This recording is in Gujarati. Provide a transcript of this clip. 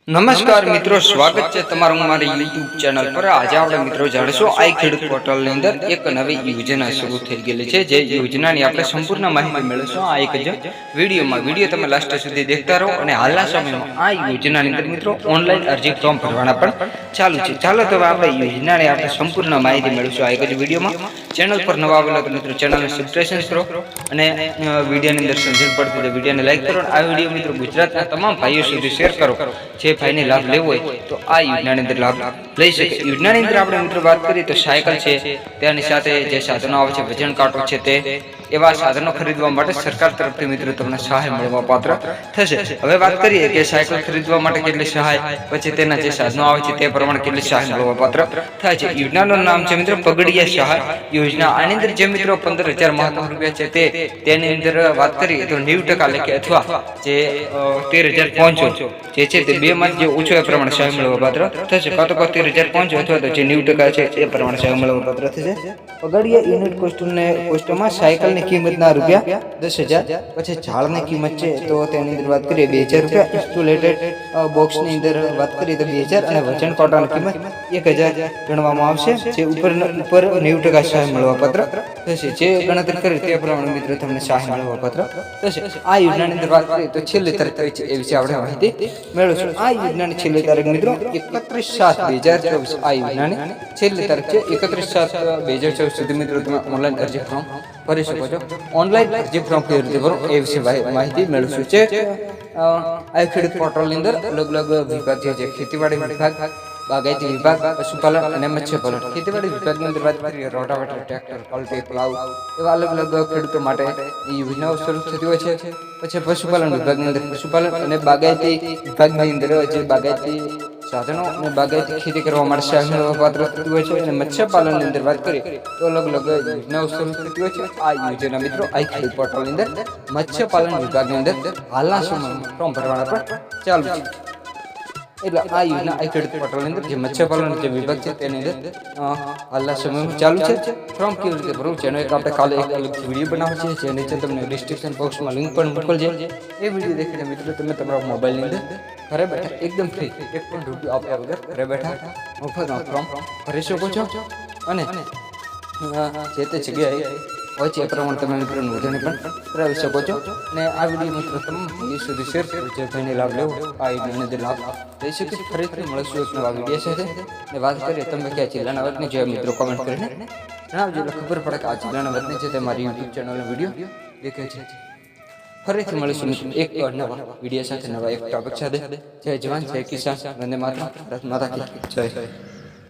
નમસ્કાર મિત્રો, સ્વાગત છે તમારું મારી YouTube ચેનલ પર। આજે આપણે મિત્રો જાણીશું આઈ ખેડૂત પોર્ટલની અંદર એક નવી યોજના શરૂ થઈ ગયેલી છે, જે યોજનાની આપણે સંપૂર્ણ માહિતી મેળવીશું આ એક જ વિડીયોમાં। વિડીયો તમે લાસ્ટ સુધી દેખતા રહો અને હાલના સમયમાં આ યોજનાની અંદર મિત્રો ઓનલાઈન અરજી ફોર્મ ભરવાના પણ ચાલુ છે। ચાલો તો આપણે યોજનાની આપણે સંપૂર્ણ માહિતી મેળવીશું આ એક જ વિડીયોમાં। ચેનલ પર નવા આવેલા તો મિત્રો ચેનલને સબસ્ક્રાઇબ કરો અને વિડીયોની અંદર સમજણ પડતી તો વિડીયોને લાઈક કરો। આ વિડીયો મિત્રો ગુજરાતના તમામ ભાઈઓ સુધી શેર કરો જે ભાઈને લાભ લેવો હોય તો આ યોજનાની અંદર લાભ લઈ શકે। યોજનાની અંદર આપણે મિત્રો વાત કરીએ તો સાયકલ છે, તેની સાથે જે સાધનો આવે છે, વજન કાંટો છે, તે એવા સાધનો ખરીદવા માટે સરકાર તરફથી મિત્રો તમને સહાય મળવા પાત્ર થશે। હવે વાત કરીએ કે સાયકલ ખરીદવા માટે કેટલી સહાય, પછી તેના જે સાધનો આવે છે તે પ્રમાણે કેટલી સહાય મળવા પાત્ર થાય છે। યોજનાનું નામ છે મિત્રો પગડિયા સહાય યોજના। આની અંદર જે મિત્રો 15,000 મહત્તમ રૂપિયા છે તેની અંદર વાત કરીએ તો 90% લેખે અથવા જે 13,500 જે છે તે બે માં જે ઓછો એ પ્રમાણે સહાય મળવા પાત્ર થશે, કાં તો 13,500 અથવા તો જે 90% છે એ પ્રમાણે સહાય મળવા પાત્ર થશે। પગડિયા યુનિટ કોસ્ટમાં સાયકલની કિંમતના રૂપિયા 10,000, પછી ઝાડની કિંમત છે તો તેની અંદર વાત કરીએ 2,000 રૂપિયા। ઇન્સ્ટોલેટેડ બોક્સની અંદર વાત કરીએ તો 2,000 અને વજન કાંટાની કિંમત 1,000 ગણવામાં આવશે, જે ઉપર 90% સહાય મળવા પાત્ર થશે। જે ગણતરી કરી તે પ્રમાણે મિત્રો તમને સહાય મળવા પાત્ર થશે। આ યોજનાની અંદર વાત કરીએ તો છેલ્લી તારીખ કઈ છે એ વિશે આપણે માહિતી મેળવશું। આ યોજનાની છેલ્લી તારીખ મિત્રો 31/7/2024 આ યોજનાની છેલ્લી તારીખ છે। 31/7/2024 સુધી મિત્રો તમે ઓનલાઈન અરજી ફોર્મ ભરી શકો છો। ઓનલાઈન અરજી ફોર્મ કેવી રીતે ભરો એ વિશે માહિતી મેળવશું છે। આ ખેડૂત પોર્ટલની અંદર અલગ અલગ વિભાગ છે, ખેતીવાડી વિભાગ, બાગાયતી વિભાગ, પશુપાલન અને મત્સ્યપાલન। ખેતીવાડી વિભાગની અંદર વાત કરીએ રોટાવેટર, ટ્રેક્ટર, કલ્ટી, પ્લાવ એવા અલગ અલગ ખેડૂતો માટે યોજનાઓ શરૂ થતી હોય છે। પછી પશુપાલન વિભાગની અંદર પશુપાલન અને બાગાયતી વિભાગની અંદર જે બાગાયતી સાધનો અને બાગાયતી ખેતી કરવા માટે સહાય મળવા પાત્ર થતી હોય છે। અને મત્સ્યપાલનની અંદર વાત કરીએ તો અલગ અલગ યોજનાઓ શરૂ થતી હોય છે। આ યોજના મિત્રો આઈ ખેડૂત પોર્ટલની અંદર મત્સ્યપાલન વિભાગની અંદર હાલના સમયમાં ફોર્મ ભરવાના પણ ચાલુ છે। એટલે આ યોજના આઈ ખેડૂત પોર્ટલની અંદર જે મત્સ્યપાલન જે વિભાગ છે તેની અંદર હાલના સમયમાં ચાલુ છે। ફોર્મ કેવી રીતે ભરવું છે એનો એક આપણે કાલે એક અલગ વિડીયો બનાવ્યો છે, જે નીચે તમને ડિસ્ક્રિપ્શન બોક્સમાં લિંક પણ મોકલજે। એ વિડીયો દેખીને મિત્રો તમે તમારા મોબાઈલની અંદર ઘરે બેઠા એકદમ ફ્રી એક પણ રૂપિયો આપ્યા વગર ઘરે બેઠા મફતમાં ફોર્મ ભરી શકો છો અને જે તે જગ્યાએ હોય છે એ પ્રમાણે તમે મિત્રો નોંધણી પણ કરાવી શકો છો। અને આ વિડીયો મિત્રો તમામ ભાઈઓ સુધી શેર કરો જે ભાઈને લાભ લેવો આ યોજનાની અંદર લાભ લઈ શકે। ફરીથી મળશું એક નવા વિડીયો સાથે। અને વાત કરીએ તમે કયા જિલ્લાના વતની જે મિત્રો કોમેન્ટ કરીને જણાવજો, એટલે ખબર પડે કે આ જિલ્લાના વતની છે તે મારી યુટ્યુબ ચેનલનો વિડીયો દેખે છે। ફરીથી મળીશું એક નવા વિડીયો સાથે, નવા એક ટોપિક સાથે। જય જવાન, જય કિસાન, વંદે માતરમ, ભારત માતા કી જય।